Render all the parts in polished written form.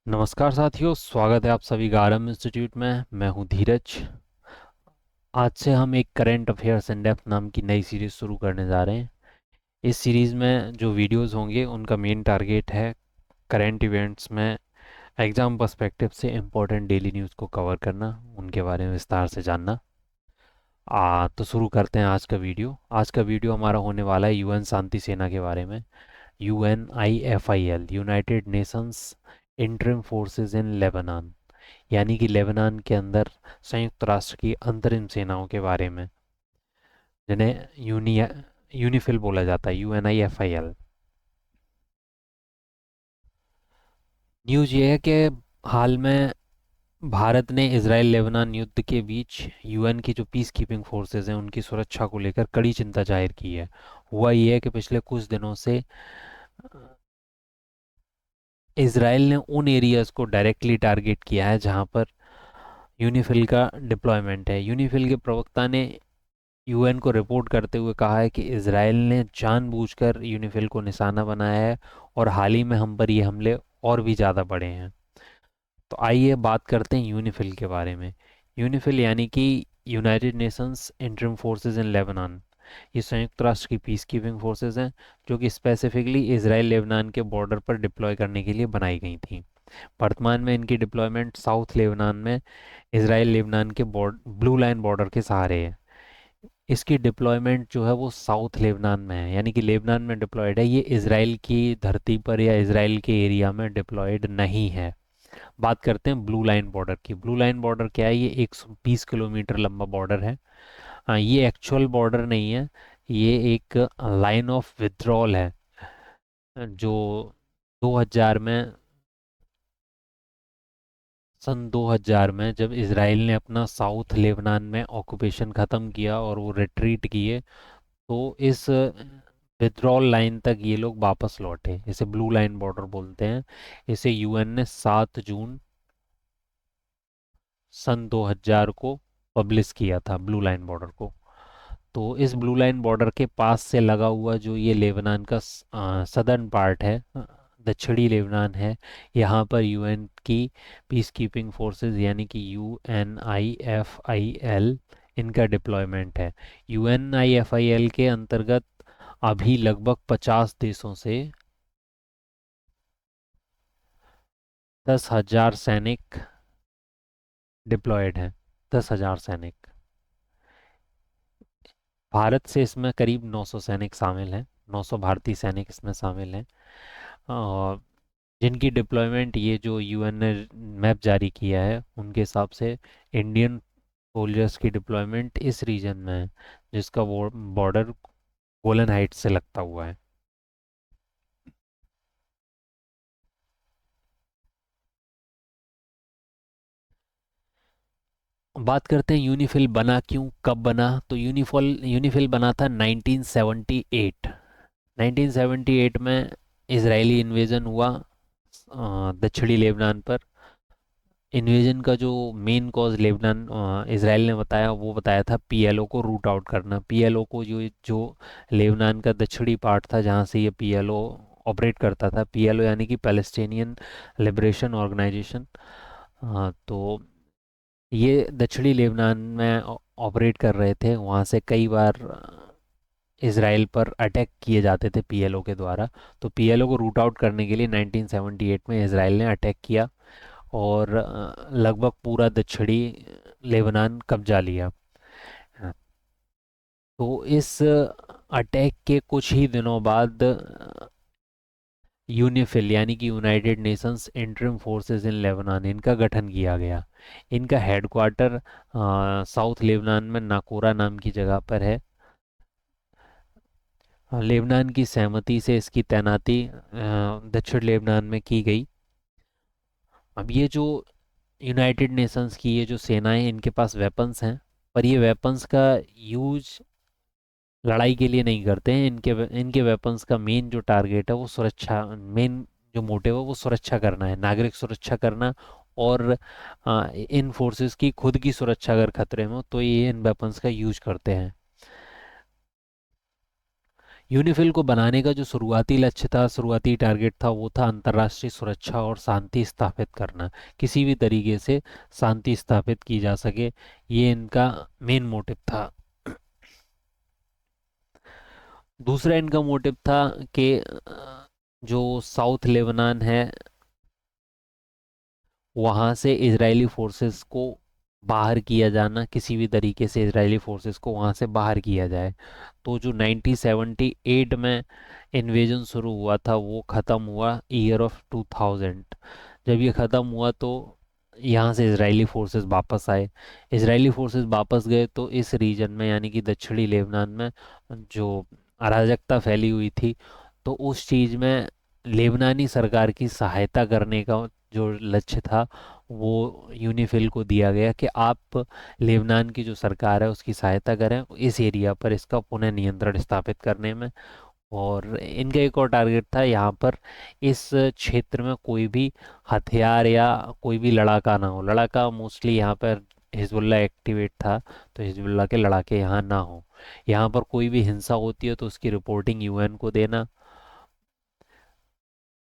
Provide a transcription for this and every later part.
नमस्कार साथियों, स्वागत है आप सभी का आरएम इंस्टीट्यूट में। मैं हूं धीरज। आज से हम एक करंट अफेयर्स इन डेप्थ नाम की नई सीरीज शुरू करने जा रहे हैं। इस सीरीज में जो वीडियोस होंगे उनका मेन टारगेट है करंट इवेंट्स में एग्जाम पर्सपेक्टिव से इम्पोर्टेंट डेली न्यूज़ को कवर करना, उनके बारे में विस्तार से जानना। तो शुरू करते हैं आज का वीडियो हमारा होने वाला है यूएन शांति सेना के बारे में। UNIFIL, United Nations interim forces in Lebanon, यानी कि लेबनान के अंदर संयुक्त राष्ट्र की अंतरिम सेनाओं के बारे में, जिन्हें यूनिफिल बोला जाता है, UNIFIL। न्यूज़ ये है कि हाल में भारत ने इसराइल लेबनान युद्ध के बीच यूएन की जो पीस कीपिंग फोर्सेस हैं उनकी सुरक्षा को लेकर कड़ी चिंता जाहिर की है। हुआ ये है कि पिछले कुछ दिनों से इसराइल ने उन एरियाज को डायरेक्टली टारगेट किया है जहां पर यूनिफिल का डिप्लॉयमेंट है। यूनिफिल के प्रवक्ता ने यूएन को रिपोर्ट करते हुए कहा है कि इसराइल ने जानबूझकर यूनिफिल को निशाना बनाया है और हाल ही में हम पर ये हमले और भी ज़्यादा बढ़े हैं। तो आइए बात करते हैं यूनिफिल के बारे में। यूनिफिल यानी कि United Nations interim forces in Lebanon, ये संयुक्त राष्ट्र की पीस कीपिंग फोर्सेस हैं जो कि स्पेसिफिकली इसराइल लेबनान के बॉर्डर पर डिप्लॉय करने के लिए बनाई गई थी। वर्तमान में इनकी डिप्लॉयमेंट साउथ लेबनान में इसराइल लेबनान के ब्लू लाइन बॉर्डर के सहारे है। इसकी डिप्लॉयमेंट जो है वो साउथ लेबनान में है, यानी कि लेबनान में डिप्लॉयड है, ये इसराइल की धरती पर या इसराइल के एरिया में डिप्लॉयड नहीं है। बात करते हैं ब्लू लाइन बॉर्डर की। ब्लू लाइन बॉर्डर क्या है? ये 120 किलोमीटर लंबा बॉर्डर है। ये एक्चुअल बॉर्डर नहीं है, ये एक लाइन ऑफ विथड्रॉल है जो 2000 में सन 2000 में जब इसराइल ने अपना साउथ लेबनान में ऑक्यूपेशन ख़त्म किया और वो रिट्रीट किए, तो इस विथड्रॉल लाइन तक ये लोग वापस लौटे। इसे ब्लू लाइन बॉर्डर बोलते हैं। इसे यूएन ने 7 जून सन 2000 को पब्लिश किया था, ब्लू लाइन बॉर्डर को। तो इस ब्लू लाइन बॉर्डर के पास से लगा हुआ जो ये लेबनान का सदर्न पार्ट है, दक्षिणी लेबनान है, यहाँ पर यूएन की पीस कीपिंग फोर्सेस यानी कि UNIFIL, इनका डिप्लॉयमेंट है। UNIFIL के अंतर्गत अभी लगभग 50 देशों से 10,000 सैनिक डिप्लॉयड हैं। 10,000 सैनिक। भारत से इसमें करीब 900 सैनिक शामिल हैं। 900 भारतीय सैनिक इसमें शामिल हैं। और जिनकी डिप्लॉयमेंट, ये जो यूएन ने मैप जारी किया है उनके हिसाब से, इंडियन सोल्जर्स की डिप्लॉयमेंट इस रीजन में है जिसका बॉर्डर गोलन हाइट्स से लगता हुआ है। बात करते हैं यूनिफिल बना क्यों, कब बना। तो यूनिफिल बना था 1978। 1978 में इजरायली इन्वेजन हुआ दक्षिणी लेबनान पर। इन्वेजन का जो मेन कॉज लेबनान इसराइल ने बताया, वो बताया था पीएलओ को रूट आउट करना। पीएलओ को जो जो लेबनान का दक्षिणी पार्ट था जहाँ से ये पीएलओ ऑपरेट करता था, पीएलओ यानी कि पैलेस्टीनियन लिबरेशन ऑर्गेनाइजेशन। तो ये दक्षिणी लेबनान में ऑपरेट कर रहे थे। वहाँ से कई बार इसराइल पर अटैक किए जाते थे पीएलओ के द्वारा। तो पीएलओ को रूट आउट करने के लिए 1978 में इसराइल ने अटैक किया और लगभग पूरा दक्षिणी लेबनान कब्जा लिया। तो इस अटैक के कुछ ही दिनों बाद यूनिफिल यानी कि United Nations interim forces in Lebanon, इनका गठन किया गया। इनका हेडक्वार्टर साउथ लेबनान में नाकोरा नाम की जगह पर है। लेबनान की सहमति से इसकी तैनाती दक्षिण लेबनान में की गई। अब ये जो यूनाइटेड नेशंस की ये जो सेनाएं, इनके पास वेपन्स हैं, पर ये वेपन्स का यूज लड़ाई के लिए नहीं करते हैं। इनके वेपन्स का मेन जो टारगेट है वो सुरक्षा, मेन जो मोटिव है वो सुरक्षा करना है, नागरिक सुरक्षा करना। और इन फोर्सेस की खुद की सुरक्षा अगर खतरे में हो तो ये इन वेपन्स का यूज करते हैं। यूनिफिल को बनाने का जो शुरुआती लक्ष्य था, शुरुआती टारगेट था, वो था अंतर्राष्ट्रीय सुरक्षा और शांति स्थापित करना। किसी भी तरीके से शांति स्थापित की जा सके, ये इनका मेन मोटिव था। दूसरा इनका मोटिव था कि जो साउथ लेबनान है वहाँ से इजरायली फोर्सेस को बाहर किया जाना, किसी भी तरीके से इजरायली फोर्सेस को वहाँ से बाहर किया जाए। तो जो 1978 में इन्वेजन शुरू हुआ था वो ख़त्म हुआ ईयर ऑफ 2000। जब ये ख़त्म हुआ तो यहाँ से इजरायली फोर्सेस वापस आए। इजरायली फोर्सेस वापस गए तो इस रीजन में यानी कि दक्षिणी लेबनान में जो अराजकता फैली हुई थी, तो उस चीज़ में लेबनानी सरकार की सहायता करने का जो लक्ष्य था वो यूनिफिल को दिया गया कि आप लेबनान की जो सरकार है उसकी सहायता करें इस एरिया पर इसका पुनः नियंत्रण स्थापित करने में। और इनका एक और टारगेट था यहाँ पर इस क्षेत्र में कोई भी हथियार या कोई भी लड़ाका ना हो। लड़ाका मोस्टली यहाँ पर हिजबुल्ला एक्टिवेट था, तो हिजबुल्ला के लड़ाके यहाँ ना हो। यहाँ पर कोई भी हिंसा होती है तो उसकी रिपोर्टिंग यूएन को देना,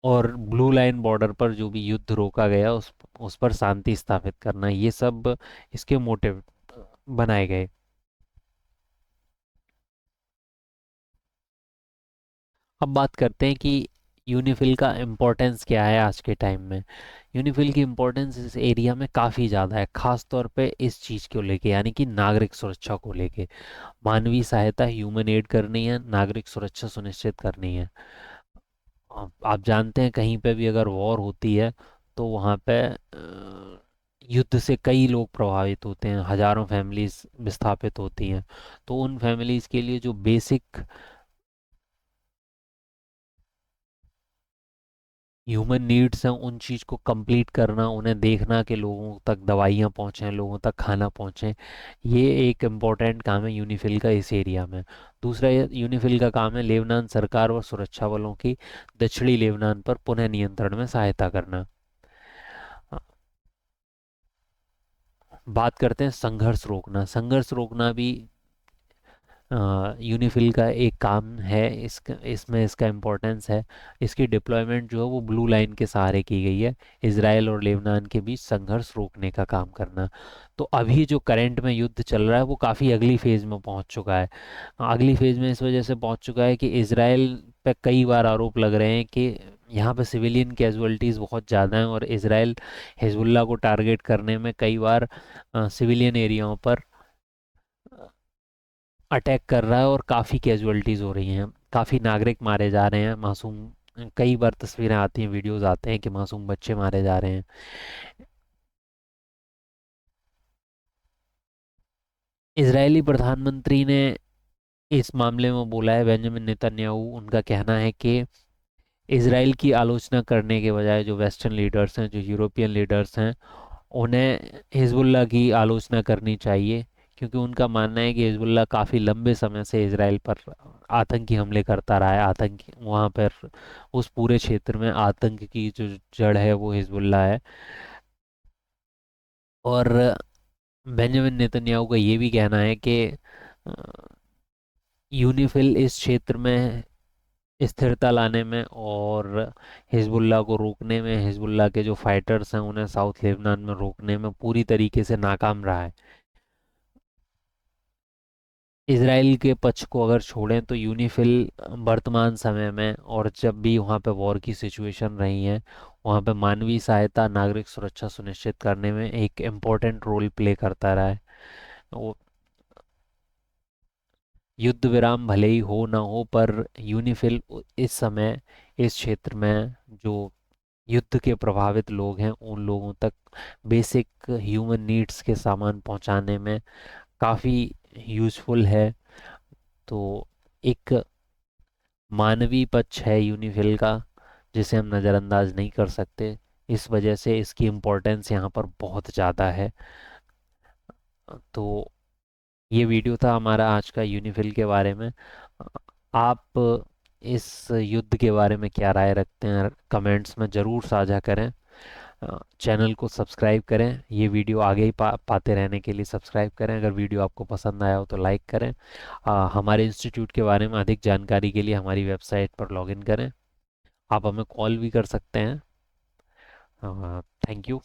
और ब्लू लाइन बॉर्डर पर जो भी युद्ध रोका गया उस पर शांति स्थापित करना, ये सब इसके मोटिव बनाए गए। अब बात करते हैं कि यूनिफिल का इम्पोर्टेंस क्या है आज के टाइम में। यूनिफिल की इम्पोर्टेंस इस एरिया में काफ़ी ज़्यादा है, ख़ास तौर पे इस चीज़ को लेके यानी कि नागरिक सुरक्षा को लेके। मानवीय सहायता, ह्यूमन एड करनी है, नागरिक सुरक्षा सुनिश्चित करनी है। आप जानते हैं कहीं पे भी अगर वॉर होती है तो वहाँ पे युद्ध से कई लोग प्रभावित होते हैं, हजारों फैमिलीज विस्थापित होती हैं। तो उन फैमिलीज के लिए जो बेसिक ह्यूमन नीड्स हैं उन चीज़ को कंप्लीट करना, उन्हें देखना कि लोगों तक दवाइयाँ पहुँचें, लोगों तक खाना पहुँचे, ये एक इम्पोर्टेंट काम है यूनिफिल का इस एरिया में। दूसरा यूनिफिल का काम है लेबनान सरकार और सुरक्षा बलों की दक्षिणी लेबनान पर पुनः नियंत्रण में सहायता करना। बात करते हैं संघर्ष रोकना। संघर्ष रोकना भी यूनिफिल का एक काम है। इसमें इसका इम्पोर्टेंस है। इसकी डिप्लॉयमेंट जो है वो ब्लू लाइन के सहारे की गई है, इसराइल और लेबनान के बीच संघर्ष रोकने का काम करना। तो अभी जो करंट में युद्ध चल रहा है वो काफ़ी अगली फेज़ में पहुंच चुका है। अगली फेज़ में इस वजह से पहुंच चुका है कि इसराइल पे कई बार आरोप लग रहे हैं कि यहाँ पे सिविलियन कैजुअलिटीज़ बहुत ज़्यादा हैं, और इसराइल हिजबुल्ला को टारगेट करने में कई बार सिविलियन एरियाओं पर अटैक कर रहा है और काफ़ी कैजुअलिटीज़ हो रही हैं, काफ़ी नागरिक मारे जा रहे हैं, मासूम। कई बार तस्वीरें आती हैं, वीडियोस आते हैं कि मासूम बच्चे मारे जा रहे हैं। इजरायली प्रधानमंत्री ने इस मामले में बोला है, बेंजामिन नेतन्याहू, उनका कहना है कि इसराइल की आलोचना करने के बजाय जो वेस्टर्न लीडर्स हैं, जो यूरोपियन लीडर्स हैं, उन्हें हिजबुल्लाह की आलोचना करनी चाहिए। क्योंकि उनका मानना है कि हिजबुल्लाह काफ़ी लंबे समय से इसराइल पर आतंकी हमले करता रहा है। आतंकी वहाँ पर उस पूरे क्षेत्र में आतंक की जो जड़ है वो हिजबुल्लाह है। और बेंजामिन नेतन्याहू का ये भी कहना है कि अ, यूनिफिल इस क्षेत्र में स्थिरता लाने में और हिजबुल्लाह को रोकने में, हिजबुल्लाह के जो फाइटर्स हैं उन्हें साउथ लेबनान में रोकने में पूरी तरीके से नाकाम रहा है। इसराइल के पक्ष को अगर छोड़ें तो यूनिफिल वर्तमान समय में और जब भी वहाँ पे वॉर की सिचुएशन रही है वहाँ पे मानवीय सहायता, नागरिक सुरक्षा सुनिश्चित करने में एक इम्पोर्टेंट रोल प्ले करता रहा है। वो युद्ध विराम भले ही हो ना हो, पर यूनिफिल इस समय इस क्षेत्र में जो युद्ध के प्रभावित लोग हैं उन लोगों तक बेसिक ह्यूमन नीड्स के सामान पहुंचाने में काफ़ी यूज़फुल है। तो एक मानवीय पक्ष है यूनिफिल का जिसे हम नज़रअंदाज नहीं कर सकते। इस वजह से इसकी इम्पोर्टेंस यहाँ पर बहुत ज़्यादा है। तो ये वीडियो था हमारा आज का यूनिफिल के बारे में। आप इस युद्ध के बारे में क्या राय रखते हैं, कमेंट्स में ज़रूर साझा करें। चैनल को सब्सक्राइब करें। ये वीडियो आगे ही पाते रहने के लिए सब्सक्राइब करें। अगर वीडियो आपको पसंद आया हो तो लाइक करें। हमारे इंस्टीट्यूट के बारे में अधिक जानकारी के लिए हमारी वेबसाइट पर लॉगिन करें। आप हमें कॉल भी कर सकते हैं। Thank you.